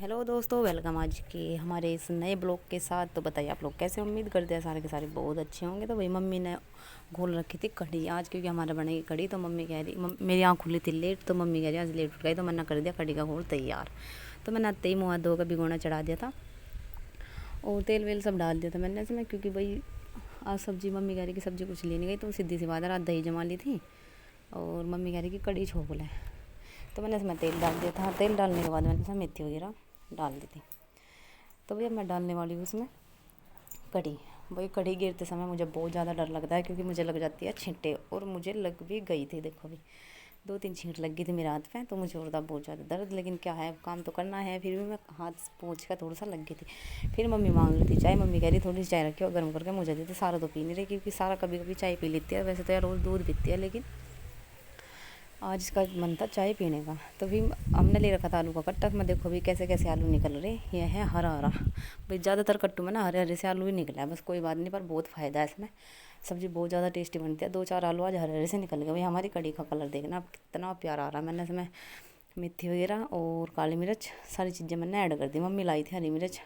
Hello दोस्तों, welcome आज के हमारे इस नए ब्लॉग के साथ। तो बताइए आप लोग कैसे। उम्मीद करते हैं सारे के सारे बहुत अच्छे होंगे। तो भाई मम्मी ने घोल रखी थी कढ़ी आज, क्योंकि हमारा बनेगी कढ़ी। तो मम्मी कह रही, मेरी आँख खुली थी लेट, तो मम्मी कह रही आज लेट उठ गई, तो मैंने कर दिया कढ़ी का घोल तैयार। तो मैंने आते ही मुँह हाथ धोकर भिगोना चढ़ा दिया था और तेल वेल सब डाल दिया था मैंने इसमें, क्योंकि भाई आज सब्ज़ी मम्मी कह रही कि सब्ज़ी कुछ लेने गई, तो सीधी सी बात है रात दही जमा ली थी और मम्मी कह रही कि कढ़ी छोक ले। तो मैंने इसमें तेल डाल दिया था। तेल डालने के बाद मैंने इसमें मेथी वगैरह डाल दी थी। तो भैया मैं डालने वाली हूँ उसमें कढ़ी। भाई कढ़ी गिरते समय मुझे बहुत ज़्यादा डर लगता है, क्योंकि मुझे लग जाती है छींटे, और मुझे लग भी गई थी। देखो अभी 2-3 छींट लग गई थी मेरे हाथ पे, तो मुझे और था बहुत ज़्यादा दर्द। लेकिन क्या है, काम तो करना है। फिर भी मैं हाथ पोंछ का थोड़ा सा लग गई थी। फिर मम्मी मांग रही थी चाय। मम्मी कह रही थोड़ी सी चाय रखी और गर्म करके मुझे देते। सारा तो पी नहीं रही, क्योंकि सारा कभी कभी चाय पी लेती है। वैसे तो यार रोज़ दूध पीती है, लेकिन आज इसका मन था चाय पीने का। तो भी हमने ले रखा था आलू का कट्टा। मैं देखो भी कैसे कैसे आलू निकल रहे। ये है हरा हरा। भाई ज़्यादातर कट्टू में ना हरे हरे से आलू ही निकला है। बस कोई बात नहीं, पर बहुत फ़ायदा है इसमें। सब्ज़ी बहुत ज़्यादा टेस्टी बनती है। 2-4 आलू आज हरे हरे से निकल गए। भाई हमारी कढ़ी का कलर देखना अब कितना प्यारा आ रहा है। मैंने इसमें मेथी वगैरह और काली मिर्च सारी चीज़ें मैंने ऐड कर दी। मम्मी लाई थी हरी मिर्च,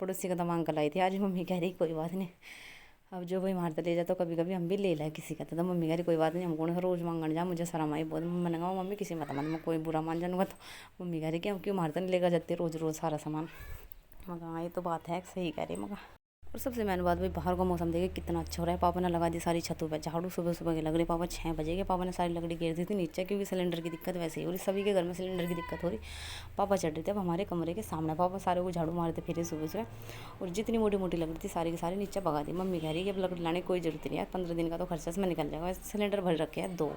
पड़ोसी का तो मांग कर लाई थी। आज मम्मी कह रही कोई बात नहीं, अब जो भाई मारते ले जाता, तो कभी कभी हम भी ले लाए किसी का। तो मम्मी कह रही कोई बात नहीं, हमको ना रोज़ मांगने जा, मुझे शर्म आई बहुत। मैंने कहा मम्मी किसी मत मान, मैं कोई बुरा मान जानूंगा। तो मम्मी कह रही कि हम क्यों मारते नहीं लेकर जाते रोज़ रोज़ सारा सामान। मैं कहा ये तो बात है, सही कह रही। मैं कहा और सबसे मेन बात भाई बाहर का मौसम देखिए कितना अच्छा हो रहा है। पापा ने लगा दी सारी छतों पे झाड़ू। सुबह सुबह की लग रही पापा 6 बजे के। पापा ने सारी लकड़ी गिर दी थी नीचे, क्योंकि सिलेंडर की दिक्कत वैसे ही हो रही। सभी के घर में सिलेंडर की दिक्कत हो रही। पापा चढ़ रहे थे अब हमारे कमरे के सामने। पापा सारे को झाड़ू मारते फिरे सुबह सुबह, और जितनी मोटी मोटी लकड़ी थी सारी की सारी नीचे भगा दी। मम्मी कह रही कि अब लकड़ी लाने की कोई जरूरत नहीं है, 15 दिन का तो खर्चा इसमें निकल जाएगा। सिलेंडर भर रखे हैं 2।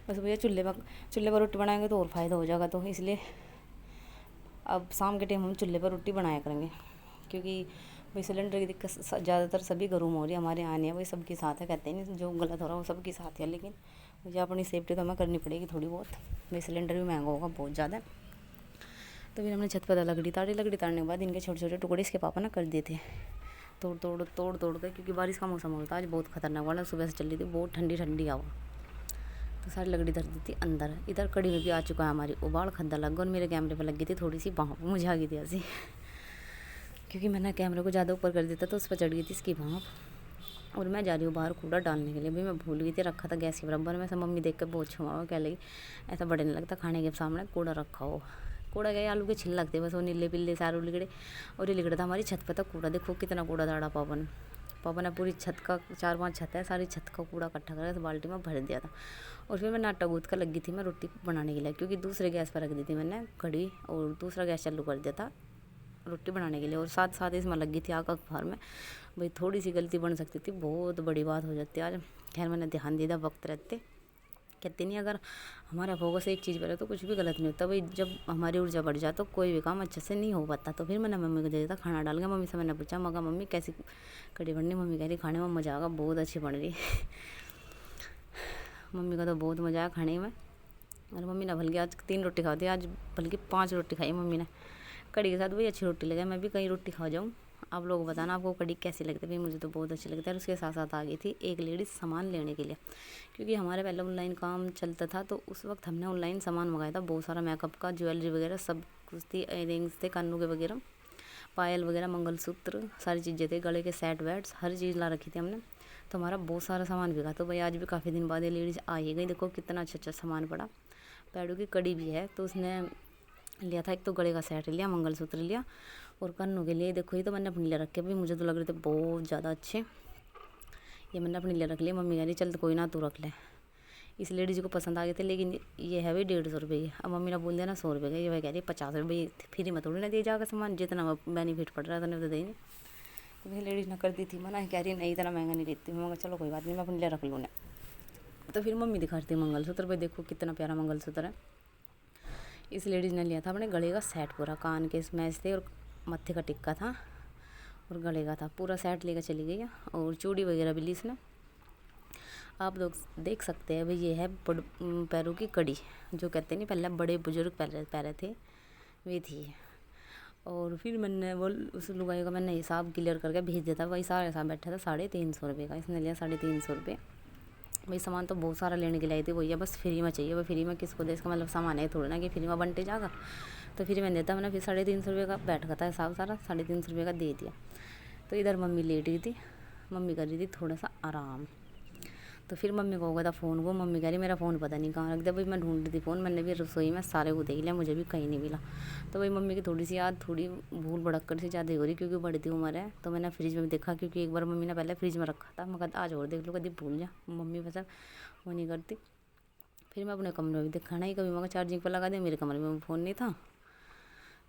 बस भैया चूल्हे पर रोटी बनाएंगे तो और फ़ायदा हो जाएगा। तो इसलिए अब शाम के टाइम हम चूल्हे पर रोटी बनाया करेंगे, क्योंकि भाई सिलेंडर की दिक्कत ज़्यादातर सभी घरों में हो रही है। हमारे यहाँ नहीं है, वही सबके साथ है। कहते हैं नहीं जो गलत हो रहा है वो सबके साथ है, लेकिन मुझे अपनी सेफ्टी तो हमें करनी पड़ेगी थोड़ी बहुत। भाई सिलेंडर भी महंगा होगा बहुत ज़्यादा। तो फिर हमने छत पर लकड़ी ताड़ने के बाद इनके छोटे छोटे टुकड़े इसके पापा ने कर दिए थे, तोड़ कर, क्योंकि बारिश का मौसम होता है आज बहुत खतरनाक वाला। सुबह से चल रही थी बहुत ठंडी ठंडी हवा। तो सारी लकड़ी धर दी थी अंदर। इधर कड़ी में भी आ चुका है हमारी उबाल। खद्दा लग गया और मेरे कैमरे पर लग गई थी थोड़ी सी भाप। मुझे आ गई थी ऐसी, क्योंकि मैंने कैमरे को ज़्यादा ऊपर कर दिया था, तो उस पर चढ़ गई थी इसकी भाप। और मैं जा रही हूँ बाहर कूड़ा डालने के लिए। भाई मैं भूल गई थी, रखा था गैस के बराबर में। सब मम्मी देख कर बहुत छुआ क्या लगी, ऐसा बड़े नहीं लगता खाने के सामने कूड़ा रखा हो। कूड़ा गया आलू के छिल लगते बस, वो नीले पिल्ले से आलू लिगड़े। और ये लिगड़ा था हमारी छत पर था कूड़ा। देखो कितना कूड़ा दाड़ा पापा ने पूरी छत का 4-5 छत है, सारी छत का कूड़ा इकट्ठा कर बाल्टी में भर दिया था। और फिर मैं नाटा गूँथ कर लगी थी मैं रोटी बनाने के लिए, क्योंकि दूसरे गैस पर रख दी थी मैंने कढ़ी और दूसरा गैस चालू कर दिया था रोटी बनाने के लिए। और साथ साथ इसमें लगी थी आग अखबार में। भाई थोड़ी सी गलती बन सकती थी, बहुत बड़ी बात हो जाती आज। खैर मैंने ध्यान दिया वक्त रहते। कहते नहीं अगर हमारा फोकस एक चीज़ पर है तो कुछ भी गलत नहीं होता। भाई जब हमारी ऊर्जा बढ़ जाए तो कोई भी काम अच्छे से नहीं हो पाता। तो फिर मैंने मम्मी को दे दिया था खाना डाल के। मम्मी से मैंने पूछा, मगा मम्मी कैसी कढ़ी बननी। मम्मी कह रही खाने में मज़ा आएगा, बहुत अच्छी बन रही। मम्मी का तो बहुत मज़ा आया खाने में। और मम्मी ने बल्कि आज 3 रोटी खाती, आज बल्कि 5 रोटी खाई मम्मी ने कढ़ी के साथ। वही अच्छी रोटी लगे, मैं भी कहीं रोटी खा जाऊँ। आप लोग बताना आपको कढ़ी कैसी लगती है। भाई मुझे तो बहुत अच्छी लगती है। और उसके साथ साथ आ गई थी एक लेडीज सामान लेने के लिए, क्योंकि हमारे पहले ऑनलाइन काम चलता था। तो उस वक्त हमने ऑनलाइन सामान मंगाया था बहुत सारा, मेकअप का, ज्वेलरी वगैरह सब कुछ थी, इयरिंग्स थे, कानों के वगैरह, पायल वगैरह, मंगलसूत्र, सारी चीज़ें थे, गले के सेट वेट्स, हर चीज़ ला रखी थी हमने। तो हमारा बहुत सारा सामान बिका। तो भाई आज भी काफ़ी दिन बाद ये लेडीज़ आ ही गई। देखो कितना अच्छा अच्छा सामान पड़ा। पैडों की कड़ी भी है, तो उसने लिया था। एक तो गले का सेट लिया, मंगलसूत्र लिया, और कन्नों के लिए देखो ये तो मैंने अपने लिए रखे। भाई मुझे तो लग रहे थे बहुत ज़्यादा अच्छे, ये मैंने अपने लिए रख लिया। मम्मी कह रही चल तो कोई ना तू रख ले। इस लेडीज को पसंद आ गए थे, लेकिन ये है भाई 150 रुपये की। अब मम्मी ने बोल दिया ना 100 रुपये का, ये भाई कह रही 50 रुपये फ्री में थोड़ी ना दिए जाएगा सामान, जितना बेनिफिट पड़ रहा है उतना तो दे नहीं। तो भाई लेडीज ने कर दी थी मना, कह रही नहीं इतना महंगा नहीं देती। मैं चलो कोई बात नहीं, मैं अपने लिए रख लूँ। तो फिर मम्मी दिखाती मंगलसूत्र। भाई देखो कितना प्यारा मंगलसूत्र है। इस लेडीज़ ने लिया था अपने गले का सेट पूरा, कान के मैच थे और मत्थे का टिक्का था और गले का था, पूरा सेट लेकर चली गई है। और चूड़ी वगैरह भी ली इसने। आप लोग देख सकते हैं भाई ये है पैरों की कड़ी, जो कहते नहीं पहले बड़े बुजुर्ग पैरे थे वे थी। और फिर मैंने वो उस लुगाई का मैंने हिसाब क्लियर करके भेज दिया था। वही सारा हिसाब बैठा था 350 रुपये का। इसने लिया 350 रुपये। भाई सामान तो बहुत सारा लेने के लिए आई थी भैया, बस फ्री में चाहिए। भाई फ्री में किसको दे, इसका मतलब सामान है थोड़ा ना कि फ्री में बंटे जाएगा। तो फिर मैंने देता, मैंने फिर 350 रुपये का बैठ का था हिसाब सारा, 350 रुपये का दे दिया। तो इधर मम्मी लेट गई थी, मम्मी कर रही थी थोड़ा सा आराम। तो फिर मम्मी को हो गया था फ़ोन को, मम्मी कह रही मेरा फ़ोन पता नहीं कहाँ रख दिया। भाई मैं ढूंढ रही थी फ़ोन, मैंने भी रसोई में सारे को देख लिया, मुझे भी कहीं नहीं मिला। तो भाई मम्मी की थोड़ी सी याद थोड़ी भूल भड़क्कर से ज़्यादा हो रही, क्योंकि बढ़ती उम्र है। तो मैंने फ्रिज में भी देखा, क्योंकि एक बार मम्मी ने पहले फ्रिज में रखा था, मैं आज और देख लो कभी भूल जा, मम्मी वैसा वो नहीं करती। फिर मैं अपने कमरे में भी देखा नहीं, कभी मगर चार्जिंग पर लगा दिया, मेरे कमरे में फ़ोन नहीं था।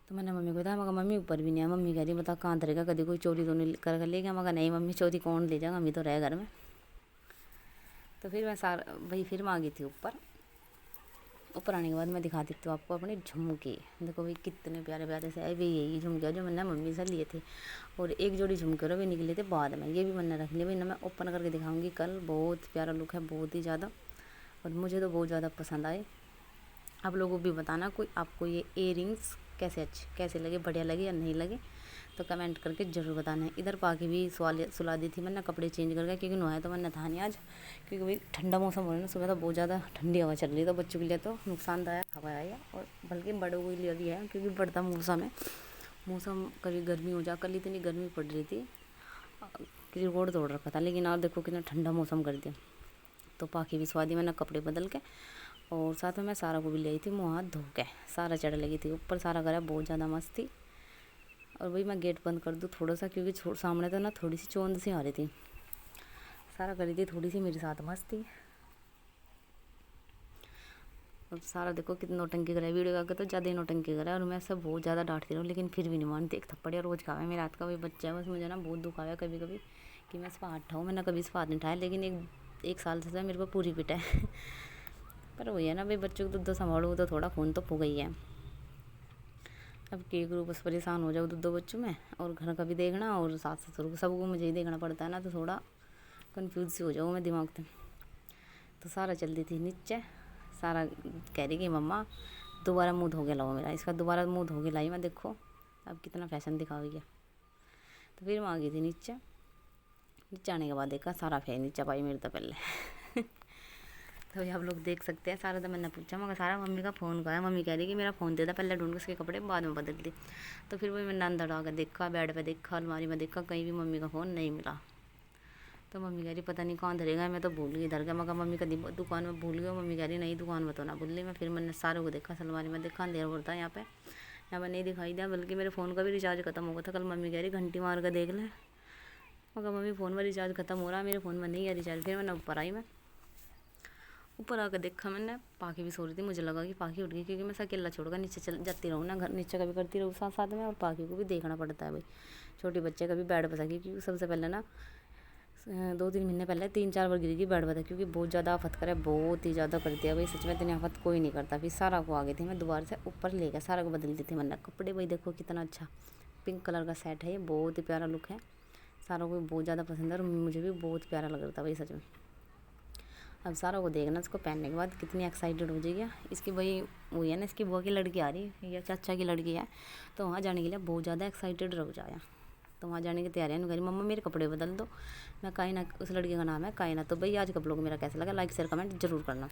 तो मैंने मम्मी को बताया, मगर मम्मी ऊपर भी नहीं है। मम्मी कह रही बता कहाँ धरेगा, कभी कोई चोरी तो नहीं कर ले गया। मगर नहीं मम्मी, चोरी कौन ले जाएगा, मम्मी तो रहे घर में। तो फिर मैं वही फिर मैं आ गई थी ऊपर आने के बाद मैं दिखा देती हूँ आपको अपने झुमके। देखो भाई कितने प्यारे प्यारे से आए भाई, यही झुमके जो मैंने मम्मी से लिए थे। और एक जोड़ी झुमके और भी निकले थे बाद में, ये भी मैंने रख लिया भाई ना, मैं ओपन करके दिखाऊंगी कल। बहुत प्यारा लुक है, बहुत ही ज़्यादा, और मुझे तो बहुत ज़्यादा पसंद आए। आप लोगों को भी बताना कोई आपको ये इयररिंग्स कैसे लगे, बढ़िया लगे या नहीं लगे, तो कमेंट करके ज़रूर बताना है। इधर पाके भी सुला दी थी मैंने, कपड़े चेंज करके, क्योंकि नहाया तो मैंने था नहीं आज, क्योंकि भाई ठंडा मौसम हो रहा है ना, सुबह तो बहुत ज़्यादा ठंडी हवा चल रही है। तो बच्चों के लिए तो नुकसानदायक हवा है, और बल्कि बड़ों के लिए भी है, क्योंकि बढ़ता मौसम है। मौसम कभी गर्मी हो जा, कल इतनी गर्मी पड़ रही थी कि रिकॉर्ड तोड़ रखा था, लेकिन आज देखो कितना ठंडा मौसम कर दिया। तो पाके भी सुला दी मैंने कपड़े बदल के, और साथ में मैं सारा को भी ले आई थी मुँह हाथ धो के। सारा चढ़ लगी थी ऊपर, सारा घर बहुत ज़्यादा मस्त थी। और भाई मैं गेट बंद कर दूँ थोड़ा सा, क्योंकि सामने तो ना थोड़ी सी चौंध सी आ रही थी। सारा करी थी थोड़ी सी मेरे साथ मस्त थी। और सारा देखो कितना नौटंकी करा है, वीडियो आके तो ज़्यादा ही नौटंकी करा है। और मैं सब बहुत ज़्यादा डांटती रहूँ, लेकिन फिर भी नहीं मानती। एक थप्पड़ या रोज़ खावे, मेरे हाथ का भी बच्चा है, बस मुझे ना बहुत दुख आया कभी कभी कि मैं इस पर हाथ उठाऊँ। मैंने कभी इस पर हाथ नहीं उठाया, लेकिन एक साल से मेरे को पूरी पिटा है। पर वही है ना भाई, बच्चों को दूध संभालो तो थोड़ा खून तो फूक ही है। अब के करूँ, बस परेशान हो जाओ दो बच्चों में, और घर का भी देखना, और सास ससुर को सबको मुझे ही देखना पड़ता है ना, तो थोड़ा कन्फ्यूज सी हो जाऊँ मैं दिमाग से। तो सारा चल रही थी नीचे, सारा कह रही कि मम्मा दोबारा मुँह धो के लाओ मेरा, इसका दोबारा मुँह धो के लाई मैं, देखो अब कितना फैशन दिखा गया। तो फिर मैं आ गई थी नीचे आने के बाद देखा सारा फेर नीचे पाई मेरे तो पहले। तो आप लोग देख सकते हैं, सारा तो मैंने पूछा मगर सारा मम्मी का फ़ोन का है। मम्मी कह रही कि मेरा फ़ोन दे दे, पहले ढूंढ के उसके कपड़े बाद में बदल दी। तो फिर वही मैंने अंदर आकर देखा, बेड पे देखा, अलमारी में देखा, कहीं भी मम्मी का फ़ोन नहीं मिला। तो मम्मी कह रही पता नहीं कहाँ धरेगा, मैं तो भूल गई इधर का। मगर मम्मी कभी दुकान में भूल गई, मम्मी कह रही नहीं दुकान में तो ना भूल ली मैं। फिर मैंने सारों को देखा, अलमारी में देखा, अंधेरा होता है यहाँ पे नहीं दिखाई दिया। बल्कि मेरे फ़ोन का भी रिचार्ज खत्म हो गया था कल। मम्मी कह रही घंटी मार कर देख ले, मगर मम्मी फ़ोन में रिचार्ज खत्म हो रहा है, मेरे फ़ोन में नहीं है रिचार्ज। फिर मैंने ऊपर आई, मैं ऊपर आकर देखा, मैंने पाखी भी सो रही थी। मुझे लगा कि पाखी उठ गई, क्योंकि मैं अकेला छोड़कर नीचे चल जाती रहूँ ना, घर नीचे कभी करती रहूँ साथ साथ में, और पाखी को भी देखना पड़ता है भाई। छोटे बच्चे कभी बेड पर सकी, क्योंकि सबसे पहले ना 2-3 महीने पहले 3-4 बार गिरी बेड पर, क्योंकि बहुत ज़्यादा आफत करे, बहुत ही ज़्यादा करती है भाई। सच में इतनी आफत कोई नहीं करता। फिर सारा को आ गई थी मैं दोबारा से ऊपर ले गया, सारा को बदल दी थी मैंने कपड़े। भाई देखो कितना अच्छा पिंक कलर का सेट है, ये बहुत ही प्यारा लुक है। सारा को बहुत ज़्यादा पसंद है, और मुझे भी बहुत प्यारा लग रहा था भाई सच में। अब सारा को देखना, इसको पहनने के बाद कितनी एक्साइटेड हो जाएगी। इसकी भाई वही है ना, इसकी बुआ की लड़की आ रही है या चाचा की लड़की है, तो वहाँ जाने के लिए बहुत ज़्यादा एक्साइटेड हो जाए। तो वहाँ जाने की तैयारियाँ करी, मम्मा मेरे कपड़े बदल दो। मैं कायना, उस लड़की का नाम है कायना। तो भाई आज कब लोग मेरा कैसा लगा, लाइक शेयर कमेंट जरूर करना।